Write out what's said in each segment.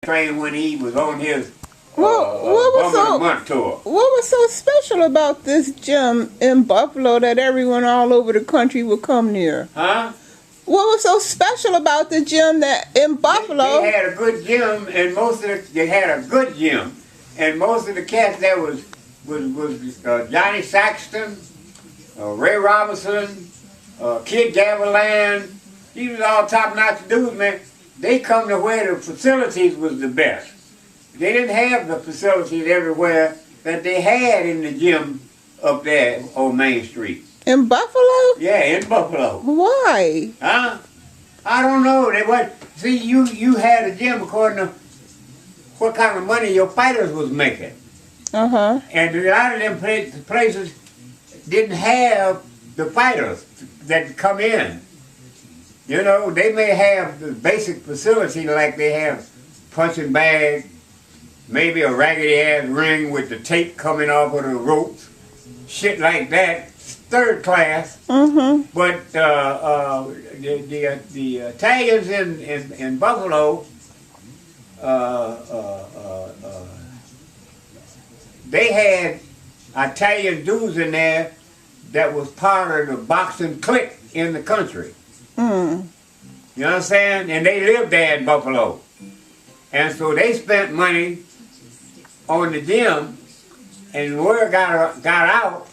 train when he was on his what was so special about this gym in Buffalo that everyone all over the country would come near? Huh? What was so special about the gym that in Buffalo? They had a good gym, and they had a good gym, and most of the cats there was Johnny Saxton, Ray Robinson, Kid Gavilan. These was all top-notch dudes, man. They come to where the facilities was the best. They didn't have the facilities everywhere that they had in the gym up there on Main Street. In Buffalo? Yeah, in Buffalo. Why? Huh? I don't know. See, you had a gym according to what kind of money your fighters was making. Uh-huh. And a lot of them places didn't have the fighters that come in. You know, they may have the basic facility like they have punching bag, maybe a raggedy-ass ring with the tape coming off of the ropes, shit like that, third class. Mm-hmm. But the Italians in Buffalo, they had Italian dudes in there that was part of the boxing clique in the country. Mm. You know what I'm saying? And they lived there in Buffalo. And so they spent money on the gym, and the word got out,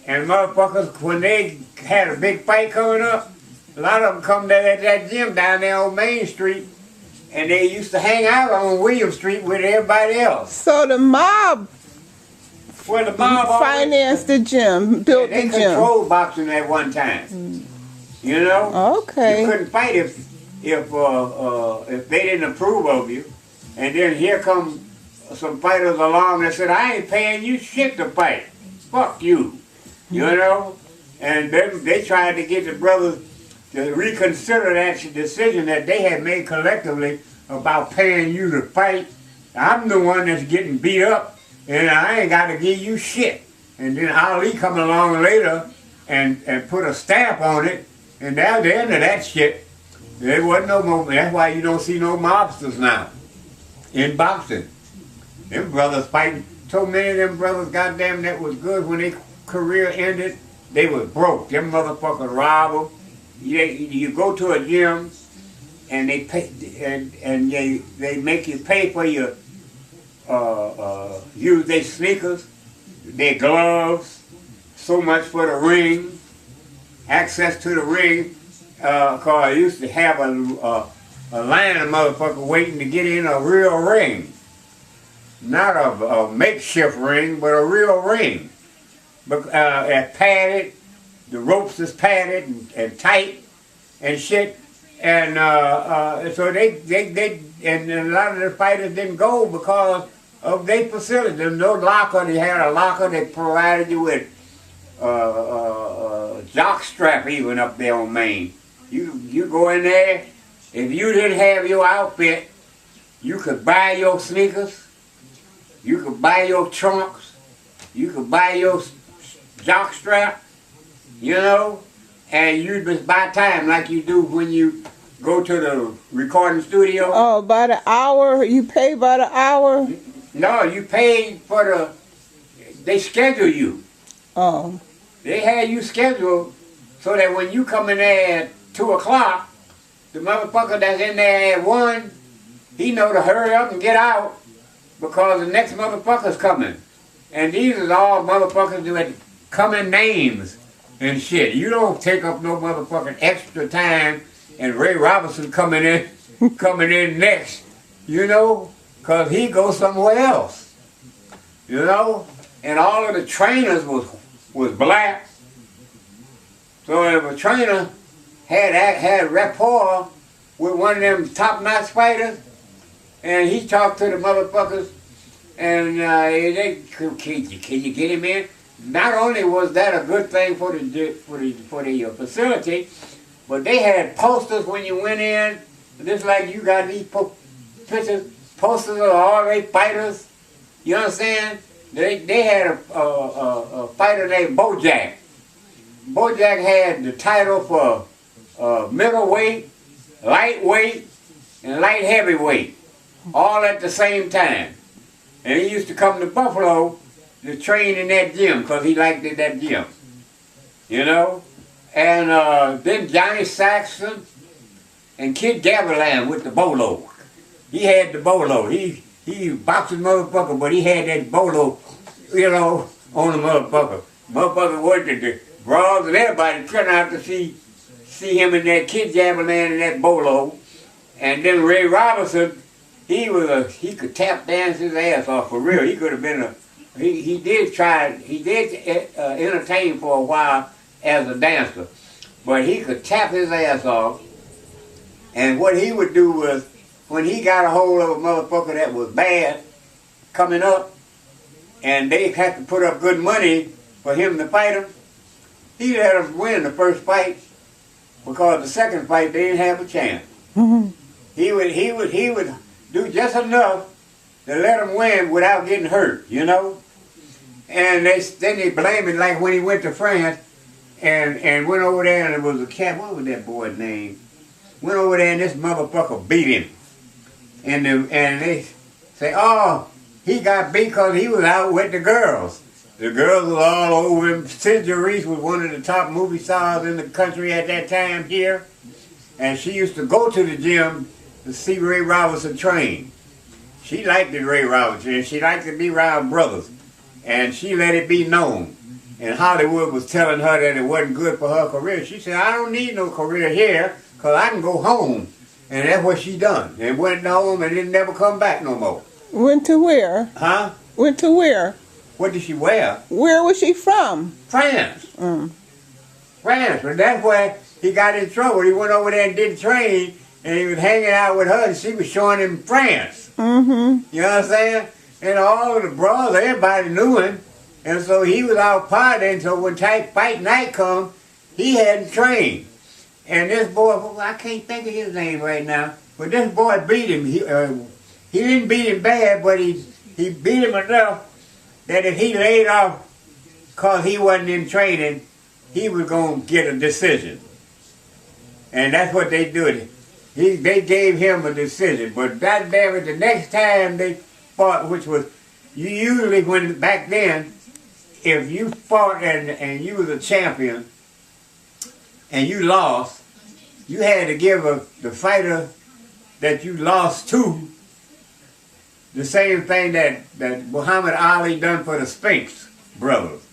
and motherfuckers, when they had a big fight coming up, a lot of them come to that gym down there on Main Street, and they used to hang out on William Street with everybody else. So the mob financed the gym, built the gym. They controlled boxing at one time. You know? Okay. You couldn't fight if they didn't approve of you. And then here come some fighters along that said, I ain't paying you shit to fight. Fuck you. You know? And then they tried to get the brothers to reconsider that decision that they had made collectively about paying you to fight. I'm the one that's getting beat up, and I ain't got to give you shit. And then Ali come along later and put a stamp on it, and that was the end of that shit. There wasn't no more. That's why you don't see no mobsters now in boxing. Them brothers fighting. So many of them brothers, goddamn, that was good when their career ended. They was broke. Them motherfuckers rob them. You go to a gym, and they pay, and they make you pay for your use their sneakers, their gloves, so much for the ring, access to the ring. Cause I used to have a line of motherfuckers waiting to get in a real ring, not a makeshift ring, but a real ring. But padded, the ropes is padded and tight and shit, and so they and a lot of the fighters didn't go because of their facility. There's no locker. They had a locker. They provided you with jock strap even up there on Main. You go in there. If you didn't have your outfit, you could buy your sneakers. You could buy your trunks. You could buy your jock strap, you know, and you just buy time like you do when you go to the recording studio. Oh, by the hour? You pay by the hour? No, you pay for they schedule you. Oh. They had you scheduled so that when you come in there at 2 o'clock, the motherfucker that's in there at 1, he know to hurry up and get out because the next motherfucker's coming. And these is all motherfuckers that come in names and shit. You don't take up no motherfucking extra time and Ray Robinson coming in next, you know, because he goes somewhere else, you know. And all of the trainers was black. So if a trainer had rapport with one of them top-notch fighters, and he talked to the motherfuckers, and can you get him in? Not only was that a good thing for the facility, but they had posters when you went in, just like you got these pictures, posters of all their fighters. You understand? They had a fighter named Bojack. Bojack had the title for middleweight, lightweight, and light heavyweight. all at the same time. And he used to come to Buffalo to train in that gym because he liked it, that gym. You know? And then Johnny Saxon and Kid Gavilan with the bolo. He had the bolo. He boxing motherfucker, but he had that bolo, you know, on the motherfucker. Motherfucker worked at the brawls and everybody turned out to see him in that Kid Gavilan and that bolo. And then Ray Robinson, he could tap dance his ass off for real. He could have been he did entertain for a while as a dancer, but he could tap his ass off. And what he would do was, when he got a hold of a motherfucker that was bad coming up, and they had to put up good money for him to fight him, he let him win the first fight, because the second fight they didn't have a chance. Mm-hmm. He would do just enough to let him win without getting hurt, you know. And then they blame him, like when he went to France and went over there, and it was a cat. What was that boy's name? Went over there and this motherfucker beat him. And they say, oh, he got beat because he was out with the girls. The girls were all over him. Cynthia Reese was one of the top movie stars in the country at that time here. And she used to go to the gym to see Ray Robinson train. She liked the Ray Robinson, and she liked to be around brothers. And she let it be known. And Hollywood was telling her that it wasn't good for her career. She said, I don't need no career here, because I can go home. And that's what she done. And went home and didn't never come back no more. Went to where? Huh? Went to where? What did she wear? Where was she from? France. France. But that's where he got in trouble. He went over there and didn't train, and he was hanging out with her, and she was showing him France. Mm-hmm. You know what I'm saying? And all of the bros, everybody knew him. And so he was out partying, so when fight night come, he hadn't trained. And this boy, I can't think of his name right now, but this boy beat him. He didn't beat him bad, but he beat him enough that if he laid off because he wasn't in training, he was going to get a decision. And that's what they did. They gave him a decision. But that damn it, the next time they fought, which was usually when back then, if you fought and you was a champion and you lost, you had to give the fighter that you lost to the same thing that Muhammad Ali done for the Spinks brothers.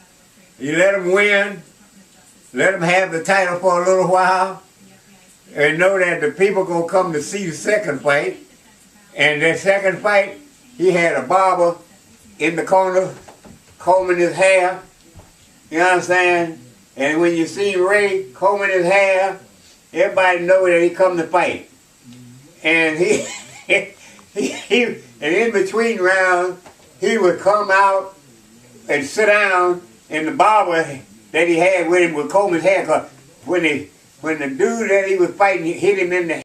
You let them win, let them have the title for a little while, and know that the people gonna come to see the second fight. And that second fight, he had a barber in the corner combing his hair. You know what I'm saying? And when you see Ray combing his hair, everybody know that he come to fight. And and in between rounds, he would come out and sit down, and the barber that he had with him would comb his hair. Cause when the dude that he was fighting hit him in the